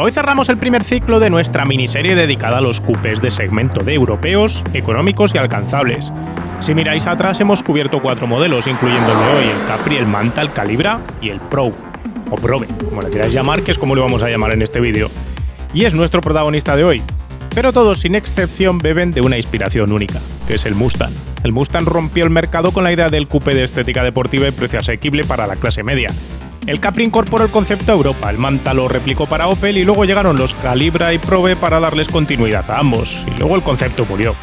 Hoy cerramos el primer ciclo de nuestra miniserie dedicada a los cupés de segmento D europeos, económicos y alcanzables. Si miráis atrás hemos cubierto 4 modelos, incluyendo el de hoy, el Capri, el Manta, el Calibra y el Probe, o Probe, como le queráis llamar, que es como lo vamos a llamar en este vídeo. Y es nuestro protagonista de hoy. Pero todos, sin excepción, beben de una inspiración única, que es el Mustang. El Mustang rompió el mercado con la idea del coupé de estética deportiva y precio asequible para la clase media. El Capri incorporó el concepto a Europa, el Manta lo replicó para Opel y luego llegaron los Calibra y Probe para darles continuidad a ambos, y luego el concepto murió.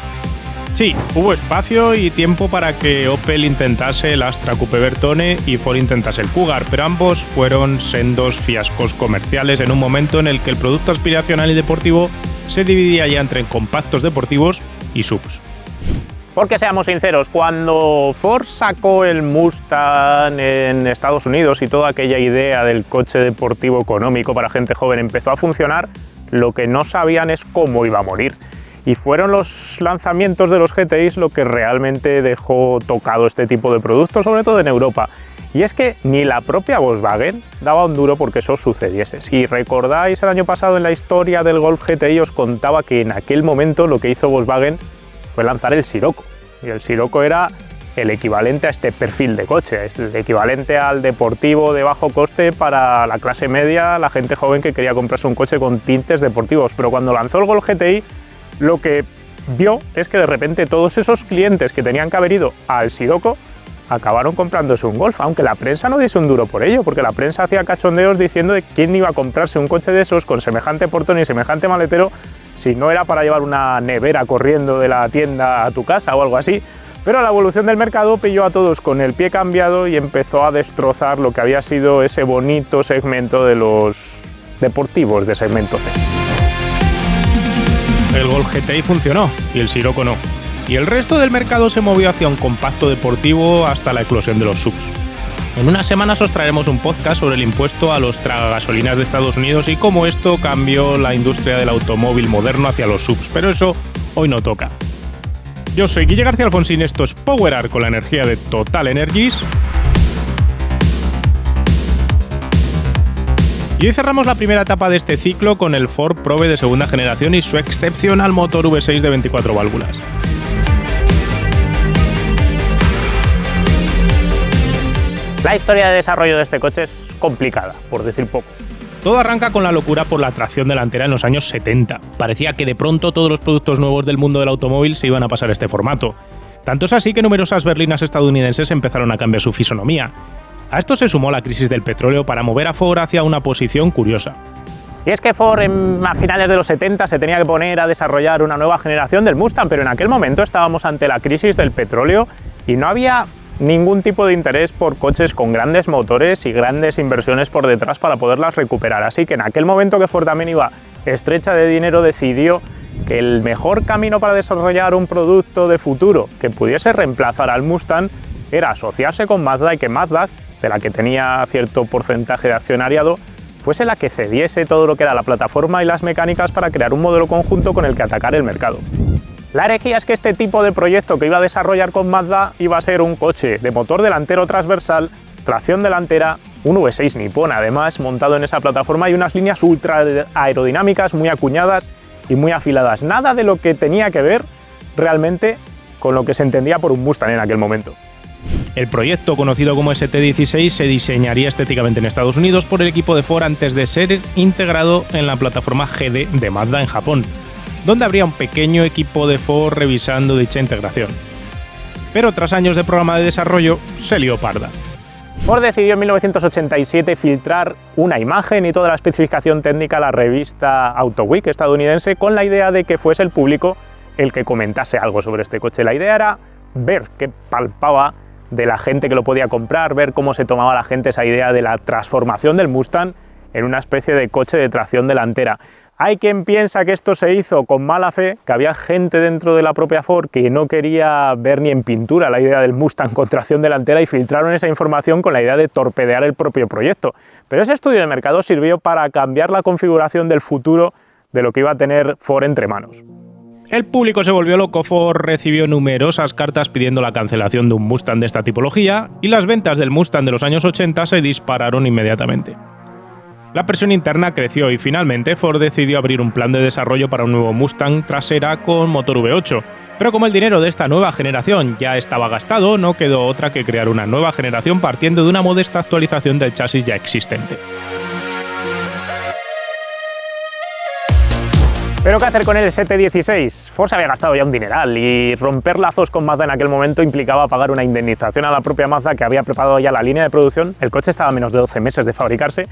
Sí, hubo espacio y tiempo para que Opel intentase el Astra Coupe Bertone y Ford intentase el Cougar, pero ambos fueron sendos fiascos comerciales en un momento en el que el producto aspiracional y deportivo se dividía ya entre compactos deportivos y subs. Porque seamos sinceros, cuando Ford sacó el Mustang en Estados Unidos y toda aquella idea del coche deportivo económico para gente joven empezó a funcionar, lo que no sabían es cómo iba a morir. Y fueron los lanzamientos de los GTIs lo que realmente dejó tocado este tipo de productos, sobre todo en Europa. Y es que ni la propia Volkswagen daba un duro porque eso sucediese. Si recordáis el año pasado en la historia del Golf GTI os contaba que en aquel momento lo que hizo Volkswagen fue lanzar el Scirocco. Y el Scirocco era el equivalente a este perfil de coche, es el equivalente al deportivo de bajo coste para la clase media, la gente joven que quería comprarse un coche con tintes deportivos. Pero cuando lanzó el Golf GTI, lo que vio es que de repente todos esos clientes que tenían que haber ido al Scirocco acabaron comprándose un Golf, aunque la prensa no diese un duro por ello, porque la prensa hacía cachondeos diciendo de quién iba a comprarse un coche de esos con semejante portón y semejante maletero si no era para llevar una nevera corriendo de la tienda a tu casa o algo así. Pero la evolución del mercado pilló a todos con el pie cambiado y empezó a destrozar lo que había sido ese bonito segmento de los deportivos de segmento C. El Golf GTI funcionó y el Scirocco no. Y el resto del mercado se movió hacia un compacto deportivo hasta la eclosión de los subs. En unas semanas os traeremos un podcast sobre el impuesto a los tragagasolinas de Estados Unidos y cómo esto cambió la industria del automóvil moderno hacia los subs, pero eso hoy no toca. Yo soy Guille García Alfonsín, esto es Power Up con la energía de Total Energies. Y hoy cerramos la primera etapa de este ciclo con el Ford Probe de segunda generación y su excepcional motor V6 de 24 válvulas. La historia de desarrollo de este coche es complicada, por decir poco. Todo arranca con la locura por la tracción delantera en los años 70. Parecía que de pronto todos los productos nuevos del mundo del automóvil se iban a pasar a este formato. Tanto es así que numerosas berlinas estadounidenses empezaron a cambiar su fisonomía. A esto se sumó la crisis del petróleo para mover a Ford hacia una posición curiosa. Y es que Ford a finales de los 70 se tenía que poner a desarrollar una nueva generación del Mustang, pero en aquel momento estábamos ante la crisis del petróleo y no había ningún tipo de interés por coches con grandes motores y grandes inversiones por detrás para poderlas recuperar. Así que en aquel momento que Ford también iba estrecha de dinero, decidió que el mejor camino para desarrollar un producto de futuro que pudiese reemplazar al Mustang era asociarse con Mazda y que Mazda, de la que tenía cierto porcentaje de accionariado, fuese la que cediese todo lo que era la plataforma y las mecánicas para crear un modelo conjunto con el que atacar el mercado. La herejía es que este tipo de proyecto que iba a desarrollar con Mazda iba a ser un coche de motor delantero transversal, tracción delantera, un V6 nipón además montado en esa plataforma y unas líneas ultra aerodinámicas muy acuñadas y muy afiladas. Nada de lo que tenía que ver realmente con lo que se entendía por un Mustang en aquel momento. El proyecto, conocido como ST16, se diseñaría estéticamente en Estados Unidos por el equipo de Ford antes de ser integrado en la plataforma GD de Mazda en Japón, donde habría un pequeño equipo de Ford revisando dicha integración. Pero tras años de programa de desarrollo, se lió parda. Ford decidió en 1987 filtrar una imagen y toda la especificación técnica a la revista Auto Week estadounidense con la idea de que fuese el público el que comentase algo sobre este coche. La idea era ver qué palpaba de la gente que lo podía comprar, ver cómo se tomaba la gente esa idea de la transformación del Mustang en una especie de coche de tracción delantera. Hay quien piensa que esto se hizo con mala fe, que había gente dentro de la propia Ford que no quería ver ni en pintura la idea del Mustang con tracción delantera y filtraron esa información con la idea de torpedear el propio proyecto. Pero ese estudio de mercado sirvió para cambiar la configuración del futuro de lo que iba a tener Ford entre manos. El público se volvió loco, Ford recibió numerosas cartas pidiendo la cancelación de un Mustang de esta tipología y las ventas del Mustang de los años 80 se dispararon inmediatamente. La presión interna creció y finalmente Ford decidió abrir un plan de desarrollo para un nuevo Mustang trasera con motor V8. Pero como el dinero de esta nueva generación ya estaba gastado, no quedó otra que crear una nueva generación partiendo de una modesta actualización del chasis ya existente. ¿Pero qué hacer con el ST16? Ford se había gastado ya un dineral y romper lazos con Mazda en aquel momento implicaba pagar una indemnización a la propia Mazda que había preparado ya la línea de producción. El coche estaba a menos de 12 meses de fabricarse,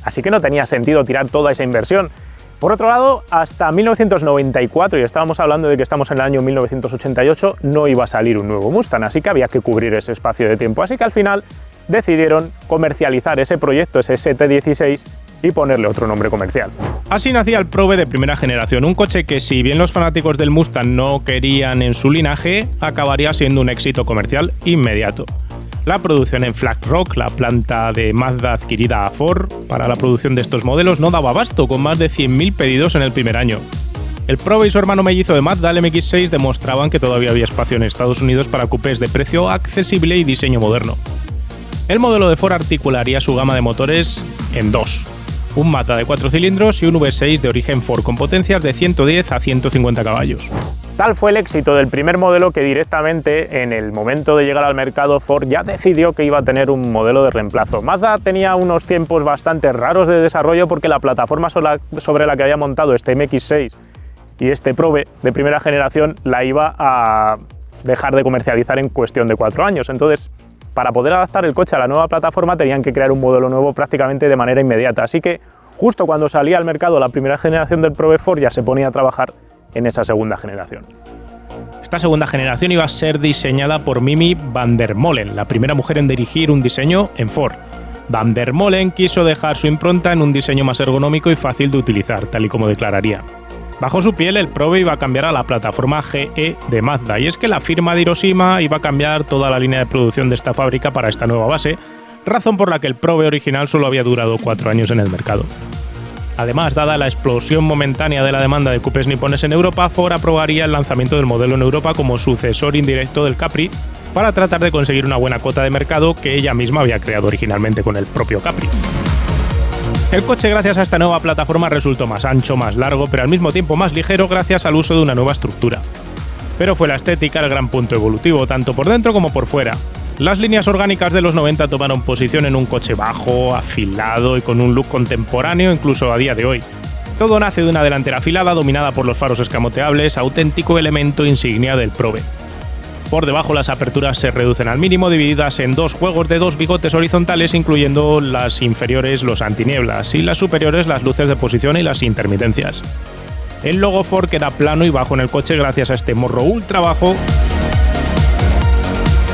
así que no tenía sentido tirar toda esa inversión. Por otro lado, hasta 1994, y estábamos hablando de que estamos en el año 1988, no iba a salir un nuevo Mustang, así que había que cubrir ese espacio de tiempo. Así que al final decidieron comercializar ese proyecto, ese ST16, y ponerle otro nombre comercial. Así nacía el Probe de primera generación, un coche que, si bien los fanáticos del Mustang no querían en su linaje, acabaría siendo un éxito comercial inmediato. La producción en Flat Rock, la planta de Mazda adquirida a Ford para la producción de estos modelos, no daba abasto, con más de 100.000 pedidos en el primer año. El Probe y su hermano mellizo de Mazda, el MX-6, demostraban que todavía había espacio en Estados Unidos para coupés de precio accesible y diseño moderno. El modelo de Ford articularía su gama de motores en dos: un Mazda de 4 cilindros y un V6 de origen Ford con potencias de 110 a 150 caballos. Tal fue el éxito del primer modelo que directamente, en el momento de llegar al mercado, Ford ya decidió que iba a tener un modelo de reemplazo. Mazda tenía unos tiempos bastante raros de desarrollo porque la plataforma sobre la que había montado este MX-6 y este Probe de primera generación la iba a dejar de comercializar en cuestión de 4 años. Entonces, para poder adaptar el coche a la nueva plataforma tenían que crear un modelo nuevo prácticamente de manera inmediata. Así que justo cuando salía al mercado la primera generación del Probe, Ford ya se ponía a trabajar en esa segunda generación. Esta segunda generación iba a ser diseñada por Mimi van der Molen, la primera mujer en dirigir un diseño en Ford. Van der Molen quiso dejar su impronta en un diseño más ergonómico y fácil de utilizar, tal y como declararía. Bajo su piel, el Probe iba a cambiar a la plataforma GE de Mazda, y es que la firma de Hiroshima iba a cambiar toda la línea de producción de esta fábrica para esta nueva base, razón por la que el Probe original solo había durado 4 años en el mercado. Además, dada la explosión momentánea de la demanda de coupés nipones en Europa, Ford aprobaría el lanzamiento del modelo en Europa como sucesor indirecto del Capri para tratar de conseguir una buena cuota de mercado que ella misma había creado originalmente con el propio Capri. El coche, gracias a esta nueva plataforma, resultó más ancho, más largo, pero al mismo tiempo más ligero gracias al uso de una nueva estructura. Pero fue la estética el gran punto evolutivo, tanto por dentro como por fuera. Las líneas orgánicas de los 90 tomaron posición en un coche bajo, afilado y con un look contemporáneo incluso a día de hoy. Todo nace de una delantera afilada dominada por los faros escamoteables, auténtico elemento insignia del Probe. Por debajo las aperturas se reducen al mínimo, divididas en dos juegos de 2 bigotes horizontales, incluyendo las inferiores los antinieblas y las superiores las luces de posición y las intermitencias. El logo Ford queda plano y bajo en el coche gracias a este morro ultra bajo.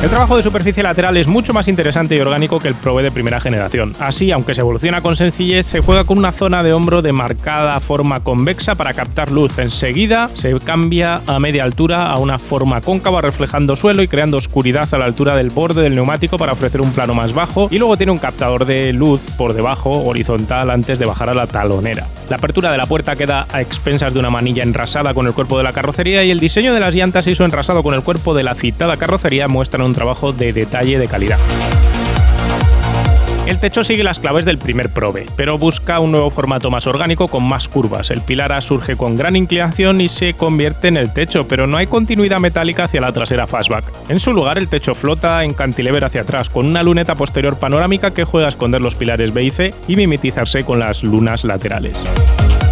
El trabajo de superficie lateral es mucho más interesante y orgánico que el Probe de primera generación. Así, aunque se evoluciona con sencillez, se juega con una zona de hombro de marcada forma convexa para captar luz. Enseguida se cambia a media altura a una forma cóncava reflejando suelo y creando oscuridad a la altura del borde del neumático para ofrecer un plano más bajo, y luego tiene un captador de luz por debajo horizontal antes de bajar a la talonera. La apertura de la puerta queda a expensas de una manilla enrasada con el cuerpo de la carrocería, y el diseño de las llantas y su enrasado con el cuerpo de la citada carrocería muestran un trabajo de detalle de calidad. El techo sigue las claves del primer Probe, pero busca un nuevo formato más orgánico con más curvas. El pilar A surge con gran inclinación y se convierte en el techo, pero no hay continuidad metálica hacia la trasera fastback. En su lugar, el techo flota en cantilever hacia atrás, con una luneta posterior panorámica que juega a esconder los pilares B y C y mimetizarse con las lunas laterales.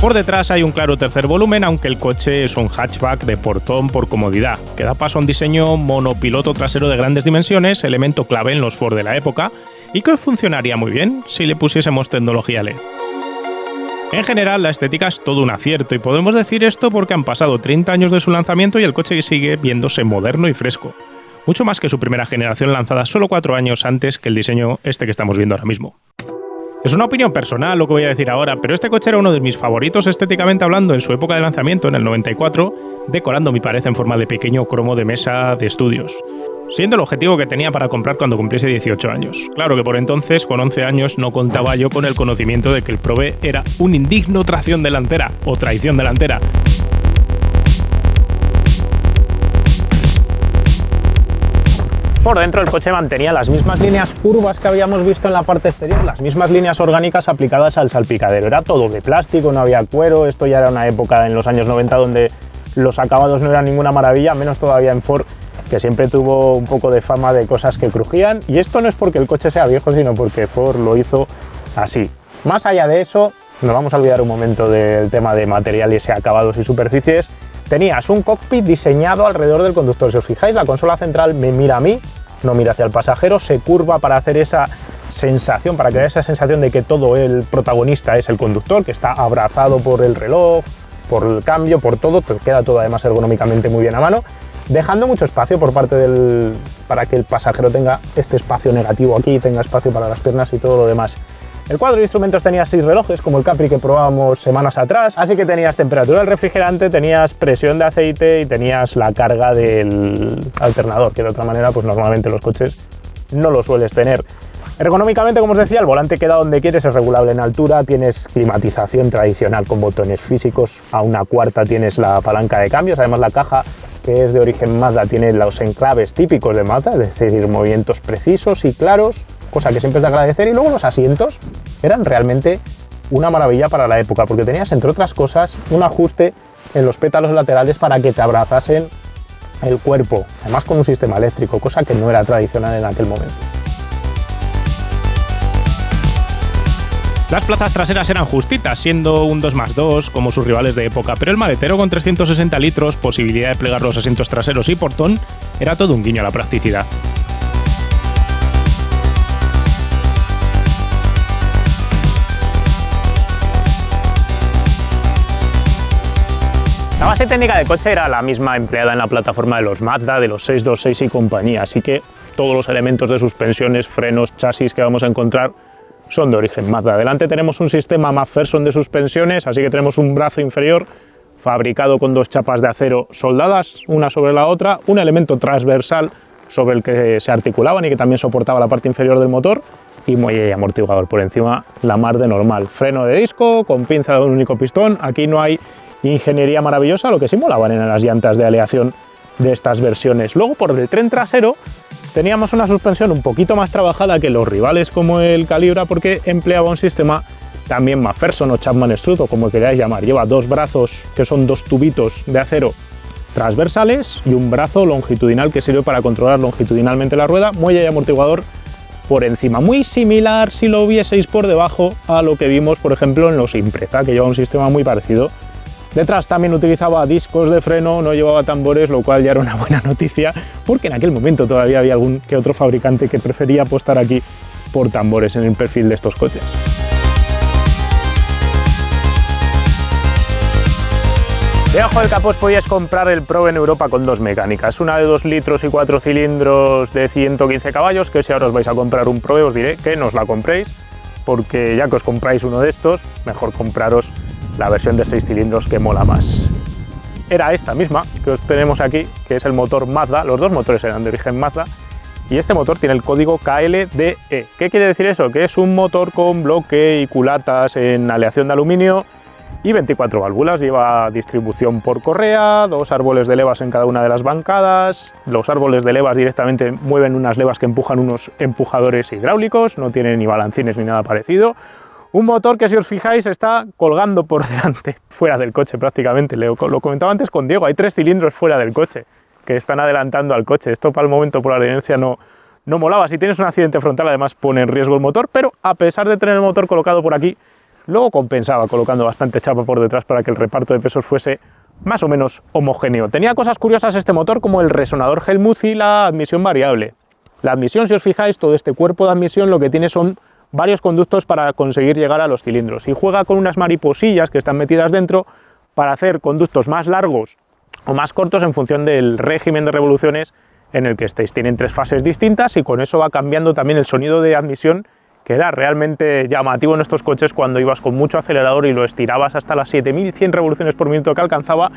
Por detrás hay un claro tercer volumen, aunque el coche es un hatchback de portón por comodidad, que da paso a un diseño monopiloto trasero de grandes dimensiones, elemento clave en los Ford de la época, y que funcionaría muy bien si le pusiésemos tecnología LED. En general, la estética es todo un acierto, y podemos decir esto porque han pasado 30 años de su lanzamiento y el coche sigue viéndose moderno y fresco. Mucho más que su primera generación lanzada solo 4 años antes que el diseño que estamos viendo ahora mismo. Es una opinión personal lo que voy a decir ahora, pero este coche era uno de mis favoritos estéticamente hablando en su época de lanzamiento, en el 94, decorando mi pared en forma de pequeño cromo de mesa de estudios, siendo el objetivo que tenía para comprar cuando cumpliese 18 años. Claro que por entonces, con 11 años, no contaba yo con el conocimiento de que el Probe era un indigno tracción delantera, o traición delantera. Por dentro el coche mantenía las mismas líneas curvas que habíamos visto en la parte exterior, las mismas líneas orgánicas aplicadas al salpicadero. Era todo de plástico, no había cuero. Esto ya era una época en los años 90 donde los acabados no eran ninguna maravilla, menos todavía en Ford, que siempre tuvo un poco de fama de cosas que crujían. Y esto no es porque el coche sea viejo, sino porque Ford lo hizo así. Más allá de eso, nos vamos a olvidar un momento del tema de materiales y acabados y superficies. Tenías un cockpit diseñado alrededor del conductor. Si os fijáis, la consola central me mira a mí, no mira hacia el pasajero, se curva para hacer esa sensación, para crear esa sensación de que todo el protagonista es el conductor, que está abrazado por el reloj, por el cambio, por todo, te queda todo además ergonómicamente muy bien a mano, dejando mucho espacio por parte para que el pasajero tenga este espacio negativo aquí, tenga espacio para las piernas y todo lo demás. El cuadro de instrumentos tenía 6 relojes, como el Capri que probábamos semanas atrás, así que tenías temperatura del refrigerante, tenías presión de aceite y tenías la carga del alternador, que de otra manera pues normalmente los coches no lo sueles tener. Ergonómicamente, como os decía, el volante queda donde quieres, es regulable en altura, tienes climatización tradicional con botones físicos, a una cuarta tienes la palanca de cambios, además la caja, que es de origen Mazda, tiene los enclaves típicos de Mazda, es decir, movimientos precisos y claros, cosa que siempre es de agradecer. Y luego los asientos eran realmente una maravilla para la época, porque tenías, entre otras cosas, un ajuste en los pétalos laterales para que te abrazasen el cuerpo, además con un sistema eléctrico, cosa que no era tradicional en aquel momento. Las plazas traseras eran justitas, siendo un 2+2 como sus rivales de época, pero el maletero con 360 litros, posibilidad de plegar los asientos traseros y portón, era todo un guiño a la practicidad. La base técnica del coche era la misma empleada en la plataforma de los Mazda, de los 626 y compañía, así que todos los elementos de suspensiones, frenos, chasis que vamos a encontrar son de origen Mazda. Delante tenemos un sistema McPherson de suspensiones, así que tenemos un brazo inferior fabricado con 2 chapas de acero soldadas, una sobre la otra, un elemento transversal sobre el que se articulaban y que también soportaba la parte inferior del motor, y muelle y amortiguador por encima, la mar de normal. Freno de disco con pinza de un único pistón. Aquí no hay ingeniería maravillosa, lo que sí molaban en las llantas de aleación de estas versiones. Luego, por el tren trasero, teníamos una suspensión un poquito más trabajada que los rivales como el Calibra, porque empleaba un sistema también McPherson o Chapman Strutt, o como queráis llamar. Lleva 2 brazos, que son 2 tubitos de acero transversales, y un brazo longitudinal que sirve para controlar longitudinalmente la rueda, muelle y amortiguador por encima. Muy similar, si lo vieseis por debajo, a lo que vimos, por ejemplo, en los Impreza, que lleva un sistema muy parecido. Detrás también utilizaba discos de freno, no llevaba tambores, lo cual ya era una buena noticia, porque en aquel momento todavía había algún que otro fabricante que prefería apostar aquí por tambores en el perfil de estos coches. Debajo del capó podías comprar el Pro en Europa con 2 mecánicas, una de 2 litros y 4 cilindros de 115 caballos, que si ahora os vais a comprar un Pro os diré que no os la compréis, porque ya que os compráis uno de estos, mejor compraros la versión de 6 cilindros, que mola más. Era esta misma que os tenemos aquí, que es el motor Mazda. Los 2 motores eran de origen Mazda y este motor tiene el código KLDE. ¿Qué quiere decir eso? Que es un motor con bloque y culatas en aleación de aluminio y 24 válvulas. Lleva distribución por correa, 2 árboles de levas en cada una de las bancadas. Los árboles de levas directamente mueven unas levas que empujan unos empujadores hidráulicos, no tiene ni balancines ni nada parecido. Un motor que, si os fijáis, está colgando por delante, fuera del coche prácticamente. Lo comentaba antes con Diego, hay 3 cilindros fuera del coche que están adelantando al coche. Esto para el momento, por la adherencia, no molaba. Si tienes un accidente frontal, además pone en riesgo el motor, pero a pesar de tener el motor colocado por aquí, luego compensaba colocando bastante chapa por detrás para que el reparto de pesos fuese más o menos homogéneo. Tenía cosas curiosas este motor, como el resonador Helmuth y la admisión variable. La admisión, si os fijáis, todo este cuerpo de admisión lo que tiene son varios conductos para conseguir llegar a los cilindros, y juega con unas mariposillas que están metidas dentro para hacer conductos más largos o más cortos en función del régimen de revoluciones en el que estéis. Tienen 3 fases distintas y con eso va cambiando también el sonido de admisión, que era realmente llamativo en estos coches cuando ibas con mucho acelerador y lo estirabas hasta las 7100 revoluciones por minuto que alcanzaba.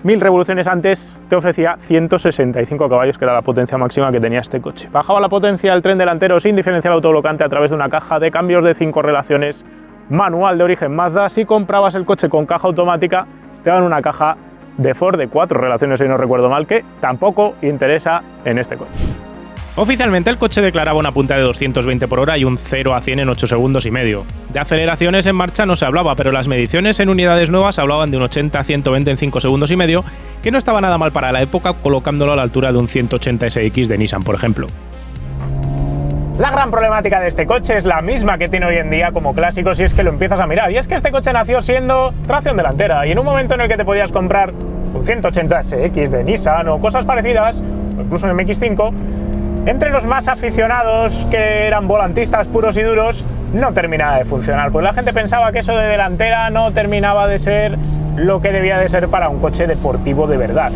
1000 revoluciones antes te ofrecía 165 caballos, que era la potencia máxima que tenía este coche. Bajaba la potencia del tren delantero sin diferencial autoblocante a través de una caja de cambios de 5 relaciones manual de origen Mazda. Si comprabas el coche con caja automática, te daban una caja de Ford de 4 relaciones, si no recuerdo mal, que tampoco interesa en este coche. Oficialmente el coche declaraba una punta de 220 por hora y un 0 a 100 en 8 segundos y medio. De aceleraciones en marcha no se hablaba, pero las mediciones en unidades nuevas hablaban de un 80 a 120 en 5 segundos y medio, que no estaba nada mal para la época, colocándolo a la altura de un 180 SX de Nissan, por ejemplo. La gran problemática de este coche es la misma que tiene hoy en día como clásico si es que lo empiezas a mirar, y es que este coche nació siendo tracción delantera, y en un momento en el que te podías comprar un 180 SX de Nissan o cosas parecidas, o incluso un MX-5, entre los más aficionados que eran volantistas puros y duros, no terminaba de funcionar, pues la gente pensaba que eso de delantera no terminaba de ser lo que debía de ser para un coche deportivo de verdad.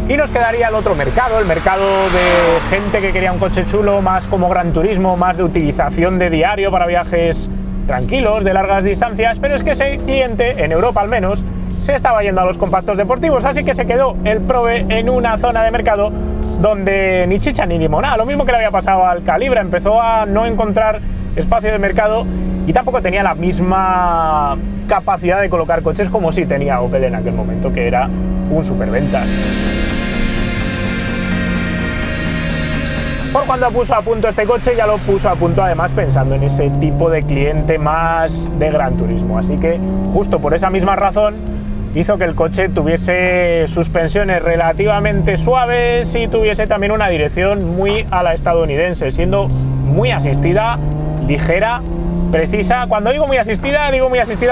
Y nos quedaría el otro mercado, el mercado de gente que quería un coche chulo, más como gran turismo, más de utilización de diario para viajes tranquilos, de largas distancias, pero es que ese cliente, en Europa al menos, se estaba yendo a los compactos deportivos, así que se quedó el Probe en una zona de mercado donde ni chicha ni limonada, lo mismo que le había pasado al Calibra, empezó a no encontrar espacio de mercado y tampoco tenía la misma capacidad de colocar coches como sí tenía Opel en aquel momento, que era un superventas. Por cuando puso a punto este coche, ya lo puso a punto además pensando en ese tipo de cliente más de gran turismo, así que justo por esa misma razón hizo que el coche tuviese suspensiones relativamente suaves y tuviese también una dirección muy a la estadounidense, siendo muy asistida, ligera, precisa. Cuando digo muy asistida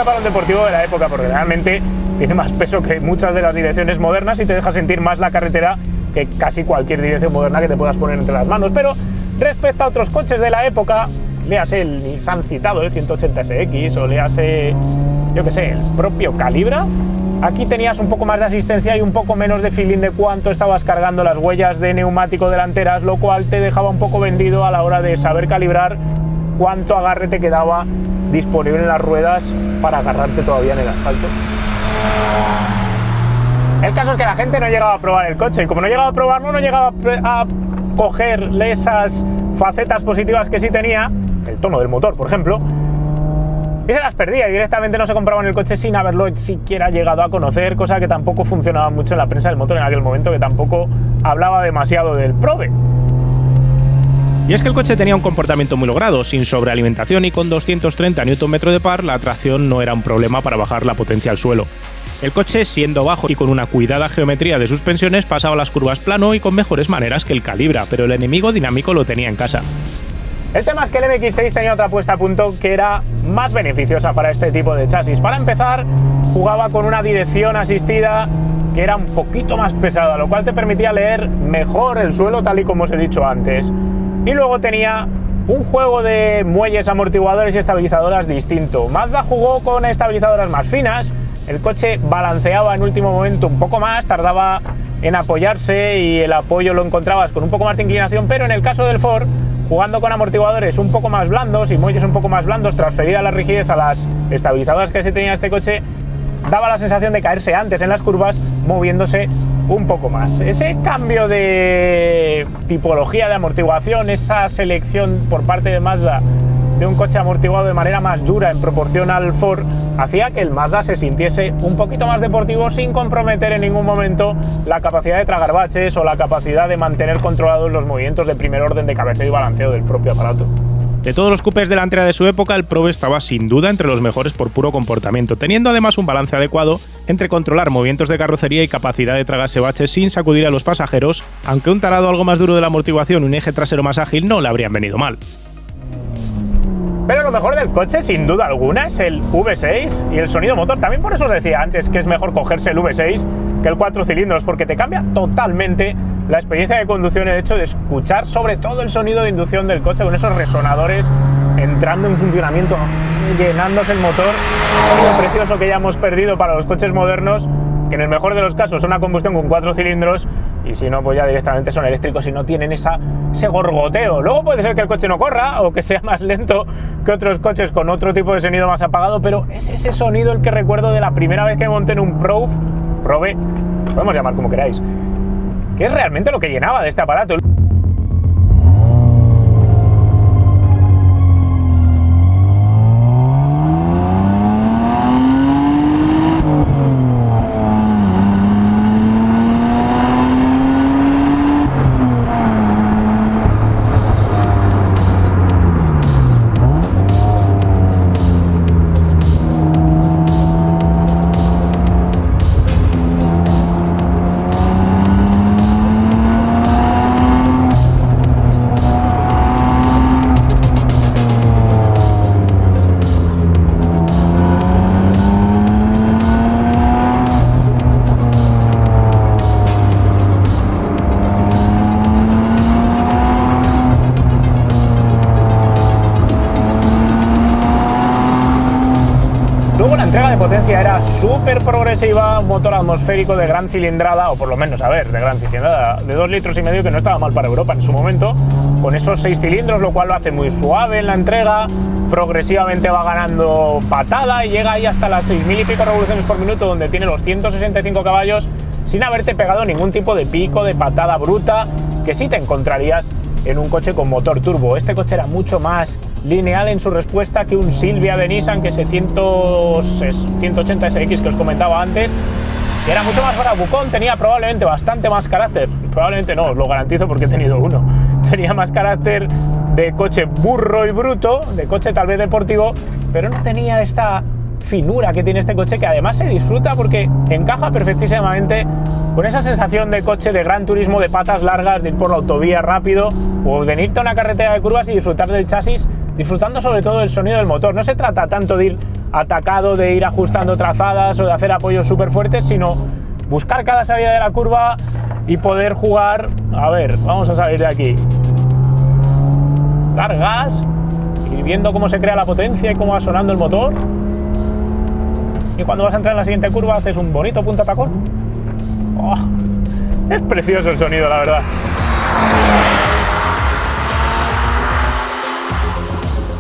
para un deportivo de la época, porque realmente tiene más peso que muchas de las direcciones modernas y te deja sentir más la carretera que casi cualquier dirección moderna que te puedas poner entre las manos. Pero respecto a otros coches de la época, léase el Nissan citado, el 180 SX, o léase, yo que sé, el propio Calibra, aquí tenías un poco más de asistencia y un poco menos de feeling de cuánto estabas cargando las huellas de neumático delanteras, lo cual te dejaba un poco vendido a la hora de saber calibrar cuánto agarre te quedaba disponible en las ruedas para agarrarte todavía en el asfalto. El caso es que la gente no llegaba a probar el coche, y como no llegaba a probarlo, no llegaba a cogerle esas facetas positivas que sí tenía, el tono del motor, por ejemplo, y se las perdía y directamente no se compraban el coche sin haberlo siquiera llegado a conocer, cosa que tampoco funcionaba mucho en la prensa del motor en aquel momento, que tampoco hablaba demasiado del Probe. Y es que el coche tenía un comportamiento muy logrado, sin sobrealimentación y con 230 Nm de par, la tracción no era un problema para bajar la potencia al suelo. El coche, siendo bajo y con una cuidada geometría de suspensiones, pasaba las curvas plano y con mejores maneras que el Calibra, pero el enemigo dinámico lo tenía en casa. El tema es que el MX6 tenía otra puesta a punto que era más beneficiosa para este tipo de chasis. Para empezar, jugaba con una dirección asistida que era un poquito más pesada, lo cual te permitía leer mejor el suelo, tal y como os he dicho antes. Y luego tenía un juego de muelles, amortiguadores y estabilizadoras distinto. Mazda jugó con estabilizadoras más finas, el coche balanceaba en último momento un poco más, tardaba en apoyarse y el apoyo lo encontrabas con un poco más de inclinación, pero en el caso del Ford, jugando con amortiguadores un poco más blandos y muelles un poco más blandos, transferida la rigidez a las estabilizadoras que se tenía este coche, daba la sensación de caerse antes en las curvas, moviéndose un poco más. Ese cambio de tipología de amortiguación, esa selección por parte de Mazda de un coche amortiguado de manera más dura en proporción al Ford, hacía que el Mazda se sintiese un poquito más deportivo sin comprometer en ningún momento la capacidad de tragar baches o la capacidad de mantener controlados los movimientos de primer orden de cabeceo y balanceo del propio aparato. De todos los coupés delantera de su época, el Probe estaba sin duda entre los mejores por puro comportamiento, teniendo además un balance adecuado entre controlar movimientos de carrocería y capacidad de tragarse baches sin sacudir a los pasajeros, aunque un tarado algo más duro de la amortiguación y un eje trasero más ágil no le habrían venido mal. Pero lo mejor del coche, sin duda alguna, es el V6 y el sonido motor. También por eso os decía antes que es mejor cogerse el V6 que el 4 cilindros, porque te cambia totalmente la experiencia de conducción, el hecho de escuchar sobre todo el sonido de inducción del coche con esos resonadores entrando en funcionamiento, llenándose el motor. Lo precioso que ya hemos perdido para los coches modernos, que en el mejor de los casos son una combustión con 4 cilindros y si no, pues ya directamente son eléctricos y no tienen ese gorgoteo. Luego puede ser que el coche no corra o que sea más lento que otros coches con otro tipo de sonido más apagado, pero es ese sonido el que recuerdo de la primera vez que monté en un Probe, podemos llamar como queráis, que es realmente lo que llenaba de este aparato. era súper progresiva, un motor atmosférico de gran cilindrada, o por lo menos, a ver, de gran cilindrada, de 2,5 litros, que no estaba mal para Europa en su momento, con esos 6 cilindros, lo cual lo hace muy suave en la entrega, progresivamente va ganando patada y llega ahí hasta las 6.000 y pico revoluciones por minuto, donde tiene los 165 caballos, sin haberte pegado ningún tipo de pico, de patada bruta, que sí te encontrarías en un coche con motor turbo. Este coche era mucho más lineal en su respuesta que un Silvia de Nissan, que ese 180 SX que os comentaba antes, que era mucho más bravucón, tenía probablemente bastante más carácter, probablemente no, os lo garantizo porque he tenido uno, tenía más carácter de coche burro y bruto, de coche tal vez deportivo, pero no tenía esta finura que tiene este coche, que además se disfruta porque encaja perfectísimamente con esa sensación de coche de gran turismo, de patas largas, de ir por la autovía rápido o venirte a una carretera de curvas y disfrutar del chasis, disfrutando sobre todo del sonido del motor. No se trata tanto de ir atacado, de ir ajustando trazadas o de hacer apoyos súper fuertes, sino buscar cada salida de la curva y poder jugar. A ver, vamos a salir de aquí, dar gas, ir viendo cómo se crea la potencia y cómo va sonando el motor. Y cuando vas a entrar en la siguiente curva haces un bonito punta tacón. Oh, es precioso el sonido, la verdad.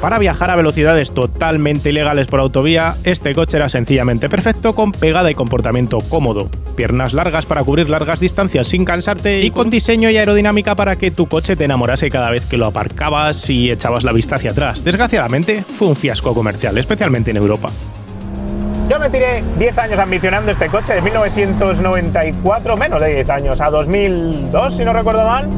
Para viajar a velocidades totalmente ilegales por autovía, este coche era sencillamente perfecto, con pegada y comportamiento cómodo, piernas largas para cubrir largas distancias sin cansarte y con diseño y aerodinámica para que tu coche te enamorase cada vez que lo aparcabas y echabas la vista hacia atrás. Desgraciadamente, fue un fiasco comercial, especialmente en Europa. Yo me tiré 10 años ambicionando este coche, de 1994, menos de 10 años, a 2002, si no recuerdo mal.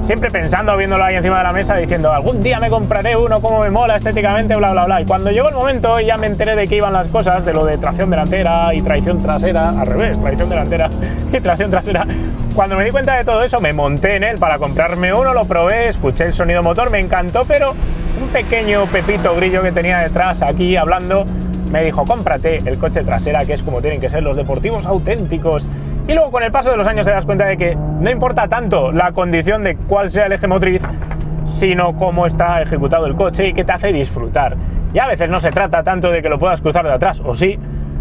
Siempre pensando, viéndolo ahí encima de la mesa, diciendo, algún día me compraré uno, cómo me mola estéticamente, bla, bla, bla. Y cuando llegó el momento y ya me enteré de qué iban las cosas, de lo de tracción delantera y tracción trasera, al revés, tracción delantera y tracción trasera, cuando me di cuenta de todo eso, me monté en él para comprarme uno, lo probé, escuché el sonido motor, me encantó, pero un pequeño Pepito Grillo que tenía detrás aquí hablando, me dijo, cómprate el coche trasera, que es como tienen que ser los deportivos auténticos. Y luego con el paso de los años te das cuenta de que no importa tanto la condición de cuál sea el eje motriz, sino cómo está ejecutado el coche y que te hace disfrutar. Y a veces no se trata tanto de que lo puedas cruzar de atrás, o sí,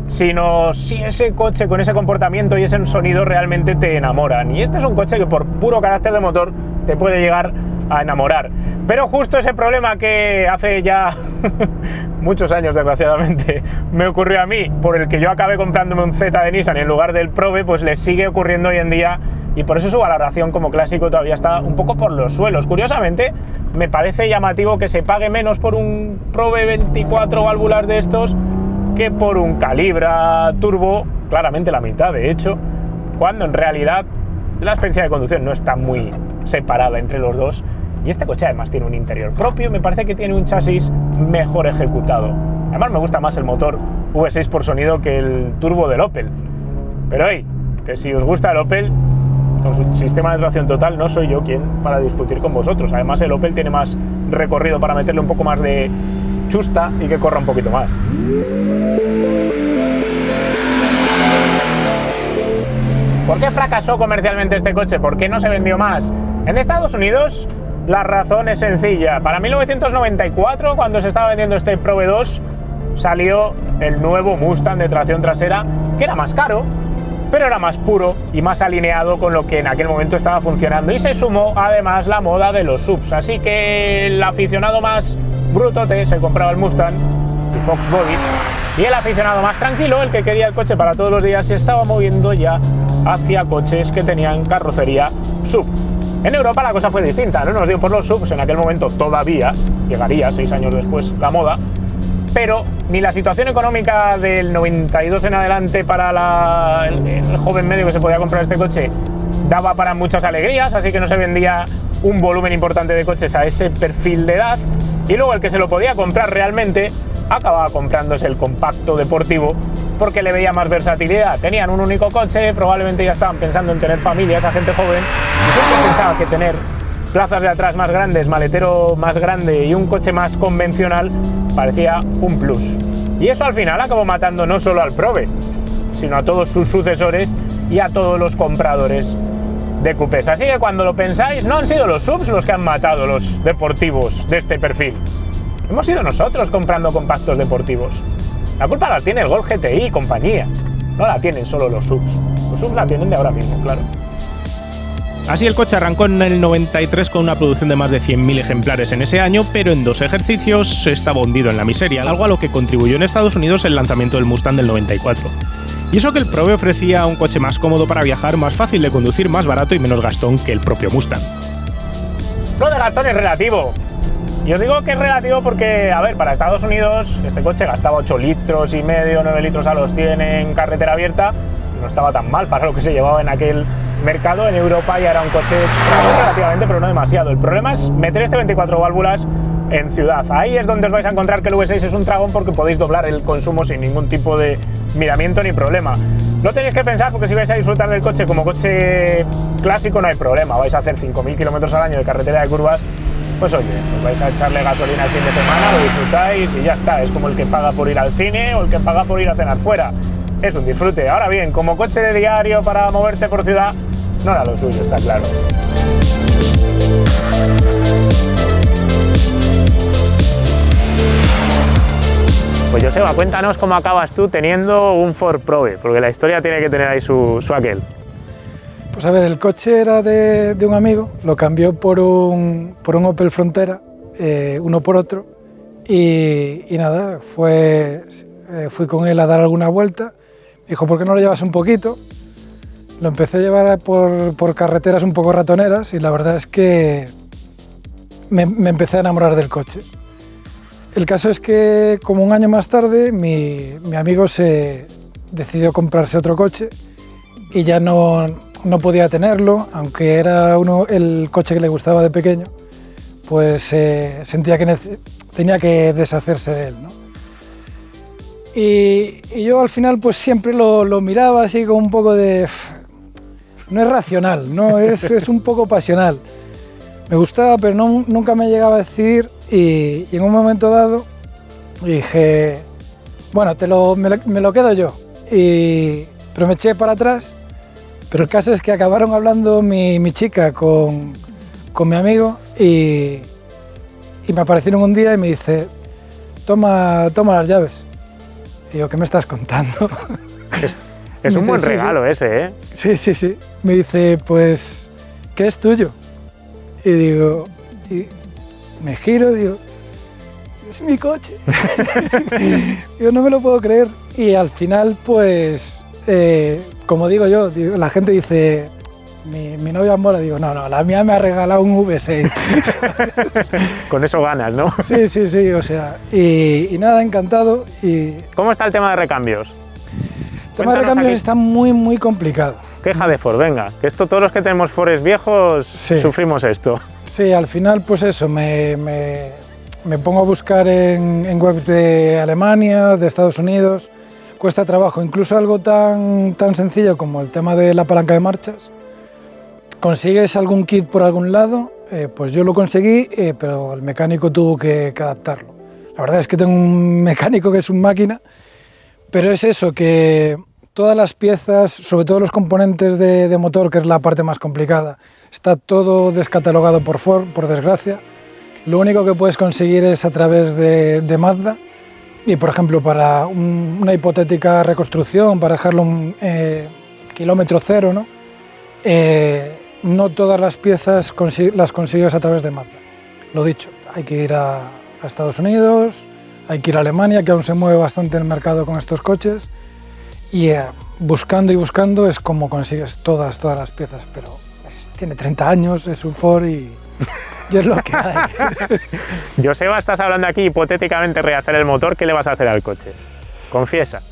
sino si ese coche con ese comportamiento y ese sonido realmente te enamoran. Y este es un coche que por puro carácter de motor te puede llegar a enamorar. Pero justo ese problema que hace ya muchos años, desgraciadamente, me ocurrió a mí, por el que yo acabé comprándome un Z de Nissan en lugar del Probe, pues le sigue ocurriendo hoy en día, y por eso su valoración como clásico todavía está un poco por los suelos. Curiosamente, me parece llamativo que se pague menos por un Probe 24 válvulas de estos que por un Calibra turbo, claramente la mitad de hecho, cuando en realidad la experiencia de conducción no está muy separada entre los dos. Y este coche además tiene un interior propio, me parece que tiene un chasis mejor ejecutado. Además me gusta más el motor V6 por sonido que el turbo del Opel. Pero hey, que si os gusta el Opel, con su sistema de tracción total, no soy yo quien para discutir con vosotros. Además el Opel tiene más recorrido para meterle un poco más de chusta y que corra un poquito más. ¿Por qué fracasó comercialmente este coche? ¿Por qué no se vendió más? En Estados Unidos la razón es sencilla. Para 1994, cuando se estaba vendiendo este Probe 2, salió el nuevo Mustang de tracción trasera, que era más caro, pero era más puro y más alineado con lo que en aquel momento estaba funcionando. Y se sumó además la moda de los subs. Así que el aficionado más brutote se compraba el Mustang y Fox Body, y el aficionado más tranquilo, el que quería el coche para todos los días, se estaba moviendo ya hacia coches que tenían carrocería sub. En Europa la cosa fue distinta, no nos dio por los subs, en aquel momento todavía, llegaría 6 años después la moda, pero ni la situación económica del 92 en adelante para el joven medio que se podía comprar este coche daba para muchas alegrías, así que no se vendía un volumen importante de coches a ese perfil de edad, y luego el que se lo podía comprar realmente acababa comprándose el compacto deportivo porque le veía más versatilidad. Tenían un único coche, probablemente ya estaban pensando en tener familia, esa gente joven, y siempre pensaba que tener plazas de atrás más grandes, maletero más grande y un coche más convencional parecía un plus. Y eso al final acabó matando no solo al Probe, sino a todos sus sucesores y a todos los compradores de coupés. Así que cuando lo pensáis, no han sido los subs los que han matado los deportivos de este perfil. Hemos sido nosotros comprando compactos deportivos. La culpa la tiene el Golf GTI y compañía. No la tienen solo los SUVs. Los SUVs la tienen de ahora mismo, claro. Así el coche arrancó en el 93 con una producción de más de 100.000 ejemplares en ese año, pero en 2 ejercicios estaba hundido en la miseria, algo a lo que contribuyó en Estados Unidos el lanzamiento del Mustang del 94. Y eso que el Probe ofrecía un coche más cómodo para viajar, más fácil de conducir, más barato y menos gastón que el propio Mustang. Lo de gastón es relativo. Yo digo que es relativo porque, a ver, para Estados Unidos este coche gastaba 8 litros y medio, 9 litros a los 100 en carretera abierta. No estaba tan mal para lo que se llevaba en aquel mercado. En Europa ya era un coche relativamente, pero no demasiado. El problema es meter este 24 válvulas en ciudad. Ahí es donde os vais a encontrar que el V6 es un tragón, porque podéis doblar el consumo sin ningún tipo de miramiento ni problema. No tenéis que pensar, porque si vais a disfrutar del coche como coche clásico no hay problema. Vais a hacer 5.000 kilómetros al año de carretera de curvas, pues oye, pues vais a echarle gasolina el fin de semana, lo disfrutáis y ya está. Es como el que paga por ir al cine o el que paga por ir a cenar fuera. Es un disfrute. Ahora bien, como coche de diario para moverte por ciudad, no era lo suyo, está claro. Pues Joseba, cuéntanos cómo acabas tú teniendo un Ford Probe, porque la historia tiene que tener ahí su aquel. Pues a ver, el coche era de un amigo, lo cambió por un Opel Frontera, uno por otro, y nada, fui con él a dar alguna vuelta. Me dijo, ¿por qué no lo llevas un poquito? Lo empecé a llevar por carreteras un poco ratoneras y la verdad es que me empecé a enamorar del coche. El caso es que como un año más tarde mi amigo se decidió comprarse otro coche y ya no podía tenerlo, aunque era el coche que le gustaba de pequeño, pues sentía que tenía que deshacerse de él, ¿no? Y yo al final pues siempre lo miraba así con un poco de... No es racional, ¿no? es un poco pasional. Me gustaba, pero nunca me llegaba a decidir y en un momento dado dije, bueno, me lo quedo yo. Pero me eché para atrás, pero el caso es que acabaron hablando mi chica con mi amigo y me aparecieron un día y me dice, toma las llaves. Y yo, ¿qué me estás contando? Es un buen regalo ese, ¿eh? Sí. Me dice, pues, ¿qué es tuyo? Y digo, me giro, digo, es mi coche. Yo no me lo puedo creer. Y al final, pues, como digo yo, la gente dice, mi novia mola, digo, no, la mía me ha regalado un V6. Con eso ganas, ¿no? Sí, o sea, y nada, encantado. ¿Cómo está el tema de recambios? El tema de recambios está muy complicado. Queja de Ford, venga, que esto todos los que tenemos Fords viejos sufrimos esto. Sí, al final pues eso, me pongo a buscar en webs de Alemania, de Estados Unidos, cuesta trabajo, incluso algo tan sencillo como el tema de la palanca de marchas. ¿Consigues algún kit por algún lado? Pues yo lo conseguí, pero el mecánico tuvo que adaptarlo. La verdad es que tengo un mecánico que es un máquina, pero es eso, que todas las piezas, sobre todo los componentes de motor, que es la parte más complicada, está todo descatalogado por Ford, por desgracia. Lo único que puedes conseguir es a través de Mazda y, por ejemplo, para una hipotética reconstrucción, para dejarlo kilómetro cero, ¿no? No todas las piezas las consigues a través de Mazda. Lo dicho, hay que ir a Estados Unidos, hay que ir a Alemania, que aún se mueve bastante el mercado con estos coches, y buscando y buscando es como consigues todas las piezas, pero tiene 30 años, es un Ford y es lo que hay. Joseba, estás hablando aquí hipotéticamente rehacer el motor, ¿qué le vas a hacer al coche? Confiesa.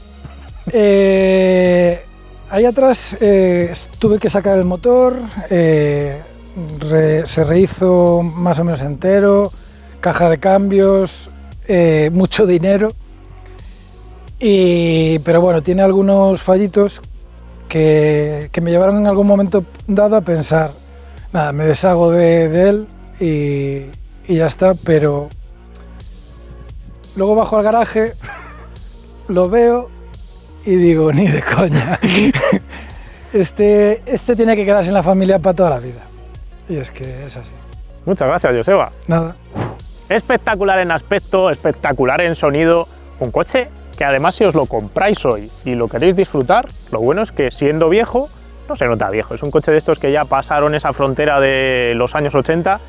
Ahí atrás tuve que sacar el motor, se rehizo más o menos entero, caja de cambios, mucho dinero, pero bueno, tiene algunos fallitos que me llevaron en algún momento dado a pensar, nada, me deshago de él y ya está, pero luego bajo al garaje, lo veo y digo, ni de coña, este tiene que quedarse en la familia para toda la vida, y es que es así. Muchas gracias, Joseba. Nada. Espectacular en aspecto, espectacular en sonido, un coche que además si os lo compráis hoy y lo queréis disfrutar, lo bueno es que siendo viejo, no se nota viejo. Es un coche de estos que ya pasaron esa frontera de los años 80,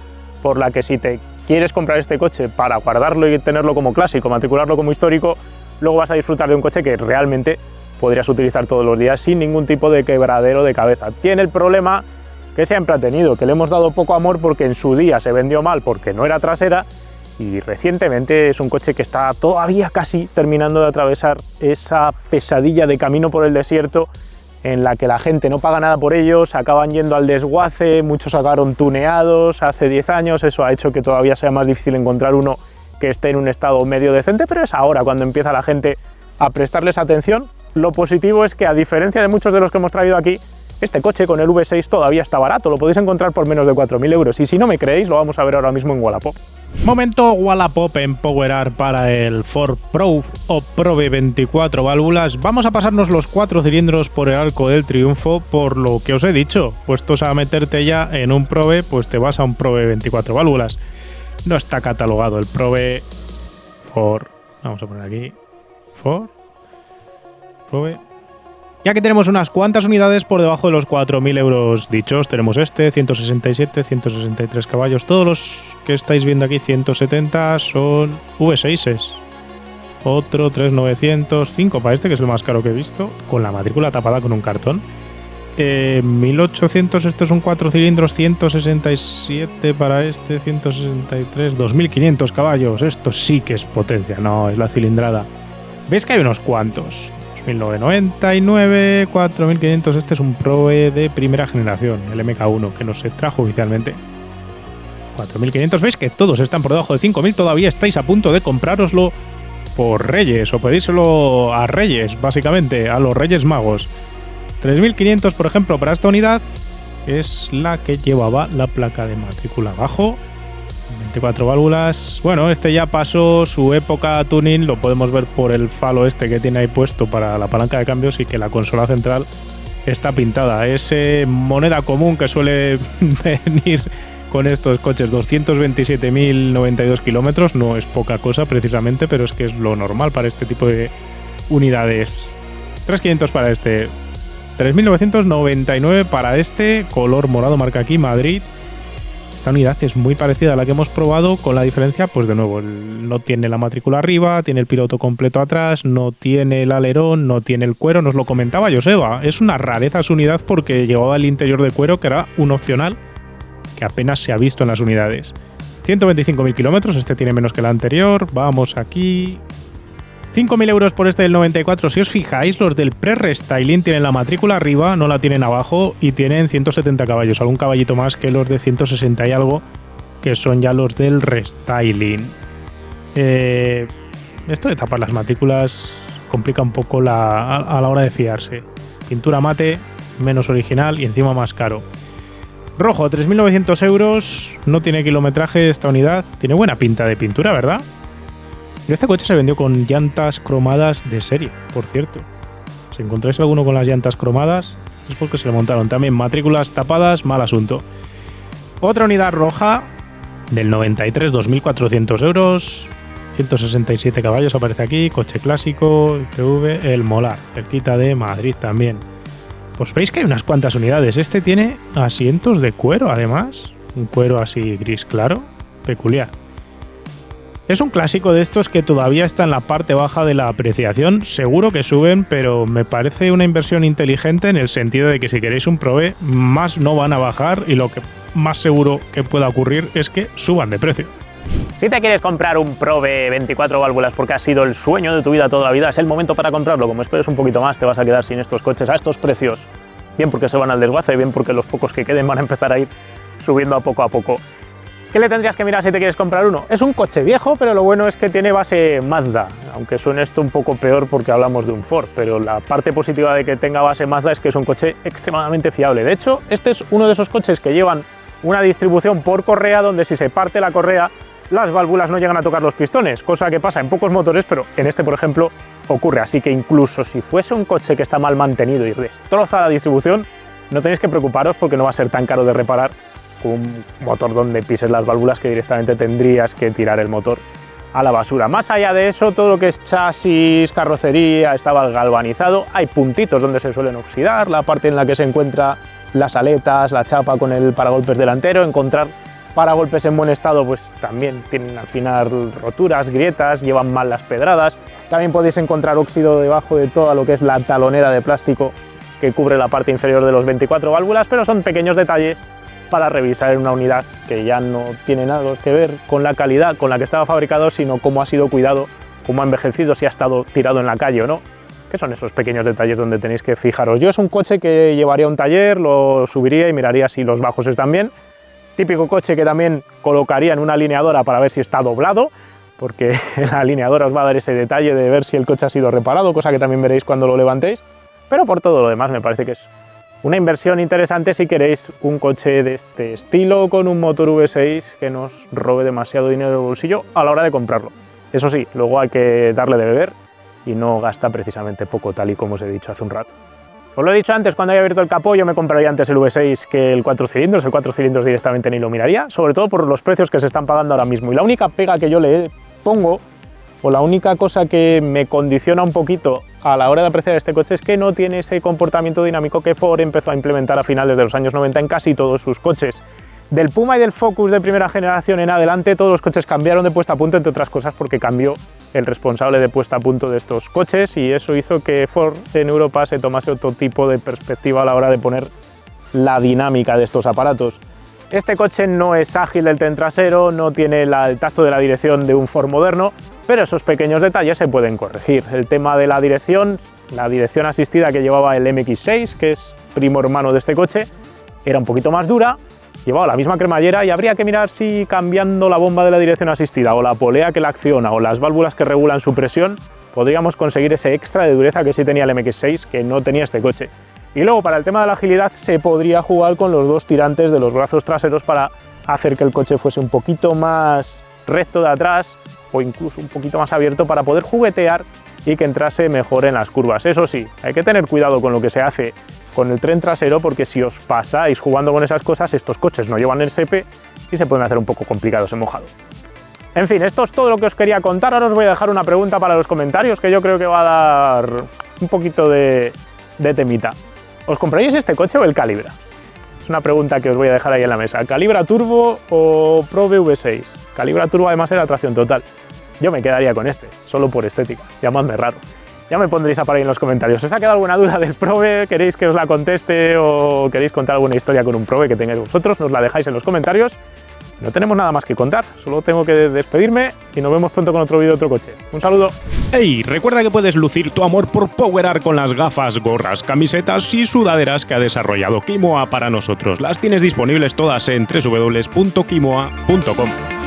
por la que si te quieres comprar este coche para guardarlo y tenerlo como clásico, matricularlo como histórico, luego vas a disfrutar de un coche que realmente podrías utilizar todos los días sin ningún tipo de quebradero de cabeza. Tiene el problema que siempre ha tenido, que le hemos dado poco amor porque en su día se vendió mal porque no era trasera, y recientemente es un coche que está todavía casi terminando de atravesar esa pesadilla de camino por el desierto en la que la gente no paga nada por ellos, acaban yendo al desguace, muchos acabaron tuneados hace 10 años, eso ha hecho que todavía sea más difícil encontrar uno que esté en un estado medio decente, pero es ahora cuando empieza la gente a prestarles atención. Lo positivo es que, a diferencia de muchos de los que hemos traído aquí, este coche con el V6 todavía está barato, lo podéis encontrar por menos de 4.000 euros, y si no me creéis lo vamos a ver ahora mismo en Wallapop. Momento Wallapop en PowerArt para el Ford Probe o Probe 24 válvulas. Vamos a pasarnos los 4 cilindros por el arco del triunfo, por lo que os he dicho, puestos a meterte ya en un Probe, pues te vas a un Probe 24 válvulas. No está catalogado el Probe Ford, vamos a poner aquí, Ford Probe. Ya que tenemos unas cuantas unidades por debajo de los 4.000 euros dichos, tenemos este, 167, 163 caballos, todos los que estáis viendo aquí, 170, son V6s. Otro 3.905 para este, que es el más caro que he visto, con la matrícula tapada con un cartón. 1.800, estos son 4 cilindros, 167 para este, 163, 2.500 caballos, esto sí que es potencia, no es la cilindrada. ¿Ves que hay unos cuantos? 1999, 4500, este es un Probe de primera generación, el MK1, que no se trajo oficialmente. 4500, veis que todos están por debajo de 5000, todavía estáis a punto de comprároslo por Reyes, o pedírselo a Reyes, básicamente, a los Reyes Magos. 3500, por ejemplo, para esta unidad, es la que llevaba la placa de matrícula abajo. 24 válvulas. Bueno, este ya pasó su época tuning, lo podemos ver por el falo este que tiene ahí puesto para la palanca de cambios, y que la consola central está pintada. Es moneda común que suele venir con estos coches. 227.092 kilómetros, no es poca cosa precisamente, pero es que es lo normal para este tipo de unidades. 3.500 para este, 3.999 para este, color morado, marca aquí Madrid. Esta unidad es muy parecida a la que hemos probado, con la diferencia, pues de nuevo, no tiene la matrícula arriba, tiene el piloto completo atrás, no tiene el alerón, no tiene el cuero, nos lo comentaba Joseba, es una rareza su unidad porque llevaba el interior de cuero, que era un opcional que apenas se ha visto en las unidades. 125.000 kilómetros, este tiene menos que el anterior, vamos aquí... 5.000 euros por este del 94, si os fijáis, los del pre-restyling tienen la matrícula arriba, no la tienen abajo, y tienen 170 caballos, algún caballito más que los de 160 y algo, que son ya los del restyling. Esto de tapar las matrículas complica un poco a la hora de fiarse. Pintura mate, menos original y encima más caro. Rojo, 3.900 euros, no tiene kilometraje esta unidad, tiene buena pinta de pintura, ¿verdad? Este coche se vendió con llantas cromadas de serie, por cierto. Si encontráis alguno con las llantas cromadas, es porque se le montaron. También matrículas tapadas, mal asunto. Otra unidad roja del 93, 2.400 euros, 167 caballos, aparece aquí, coche clásico, ITV, el Molar, cerquita de Madrid también. Pues veis que hay unas cuantas unidades. Este tiene asientos de cuero, además, un cuero así gris claro, peculiar. Es un clásico de estos que todavía está en la parte baja de la apreciación, seguro que suben, pero me parece una inversión inteligente en el sentido de que si queréis un Probe, más no van a bajar, y lo que más seguro que pueda ocurrir es que suban de precio. Si te quieres comprar un Probe 24 válvulas porque ha sido el sueño de tu vida toda la vida, es el momento para comprarlo. Como esperes un poquito más, te vas a quedar sin estos coches a estos precios. Bien porque se van al desguace, bien porque los pocos que queden van a empezar a ir subiendo a poco. ¿Qué le tendrías que mirar si te quieres comprar uno? Es un coche viejo, pero lo bueno es que tiene base Mazda, aunque suene esto un poco peor porque hablamos de un Ford, pero la parte positiva de que tenga base Mazda es que es un coche extremadamente fiable. De hecho, este es uno de esos coches que llevan una distribución por correa, donde si se parte la correa, las válvulas no llegan a tocar los pistones, cosa que pasa en pocos motores, pero en este, por ejemplo, ocurre. Así que incluso si fuese un coche que está mal mantenido y destroza la distribución, no tenéis que preocuparos porque no va a ser tan caro de reparar un motor donde pises las válvulas, que directamente tendrías que tirar el motor a la basura. Más allá de eso, todo lo que es chasis, carrocería, estaba galvanizado. Hay puntitos donde se suelen oxidar, la parte en la que se encuentra las aletas, la chapa con el paragolpes delantero. Encontrar paragolpes en buen estado pues también tienen al final roturas, grietas, llevan mal las pedradas. También podéis encontrar óxido debajo de toda lo que es la talonera de plástico que cubre la parte inferior de los 24 válvulas, pero son pequeños detalles para revisar en una unidad que ya no tiene nada que ver con la calidad con la que estaba fabricado, sino cómo ha sido cuidado, cómo ha envejecido, si ha estado tirado en la calle o no. ¿Qué son esos pequeños detalles donde tenéis que fijaros? Yo es un coche que llevaría a un taller, lo subiría y miraría si los bajos están bien. Típico coche que también colocaría en una alineadora para ver si está doblado, porque la alineadora os va a dar ese detalle de ver si el coche ha sido reparado, cosa que también veréis cuando lo levantéis. Pero por todo lo demás me parece que es una inversión interesante si queréis un coche de este estilo con un motor V6 que no os robe demasiado dinero del bolsillo a la hora de comprarlo. Eso sí, luego hay que darle de beber y no gasta precisamente poco, tal y como os he dicho hace un rato. Os lo he dicho antes, cuando haya abierto el capó yo me compraría antes el V6 que el 4 cilindros, directamente ni lo miraría, sobre todo por los precios que se están pagando ahora mismo. Y la única pega que yo le pongo, o la única cosa que me condiciona un poquito a la hora de apreciar este coche, es que no tiene ese comportamiento dinámico que Ford empezó a implementar a finales de los años 90 en casi todos sus coches. Del Puma y del Focus de primera generación en adelante, todos los coches cambiaron de puesta a punto, entre otras cosas porque cambió el responsable de puesta a punto de estos coches, y eso hizo que Ford en Europa se tomase otro tipo de perspectiva a la hora de poner la dinámica de estos aparatos. Este coche no es ágil del tren trasero, no tiene el tacto de la dirección de un Ford moderno, pero esos pequeños detalles se pueden corregir. El tema de la dirección asistida que llevaba el MX6, que es primo hermano de este coche, era un poquito más dura, llevaba la misma cremallera y habría que mirar si cambiando la bomba de la dirección asistida o la polea que la acciona o las válvulas que regulan su presión podríamos conseguir ese extra de dureza que sí tenía el MX6 que no tenía este coche. Y luego para el tema de la agilidad se podría jugar con los dos tirantes de los brazos traseros para hacer que el coche fuese un poquito más recto de atrás o incluso un poquito más abierto para poder juguetear y que entrase mejor en las curvas. Eso sí, hay que tener cuidado con lo que se hace con el tren trasero, porque si os pasáis jugando con esas cosas, estos coches no llevan el SEPE y se pueden hacer un poco complicados en mojado. En fin, esto es todo lo que os quería contar. Ahora os voy a dejar una pregunta para los comentarios que yo creo que va a dar un poquito de temita. ¿Os compraríais este coche o el Calibra? Es una pregunta que os voy a dejar ahí en la mesa. ¿Calibra Turbo o Probe V6? Calibra Turbo además era tracción total. Yo me quedaría con este, solo por estética. Llamadme raro. Ya me pondréis a parar en los comentarios. ¿Os ha quedado alguna duda del Probe? ¿Queréis que os la conteste o queréis contar alguna historia con un Probe que tengáis vosotros? Nos la dejáis en los comentarios. No tenemos nada más que contar, solo tengo que despedirme y nos vemos pronto con otro vídeo de otro coche. Un saludo. ¡Hey! Recuerda que puedes lucir tu amor por PowerArt con las gafas, gorras, camisetas y sudaderas que ha desarrollado Kimoa para nosotros. Las tienes disponibles todas en www.kimoa.com.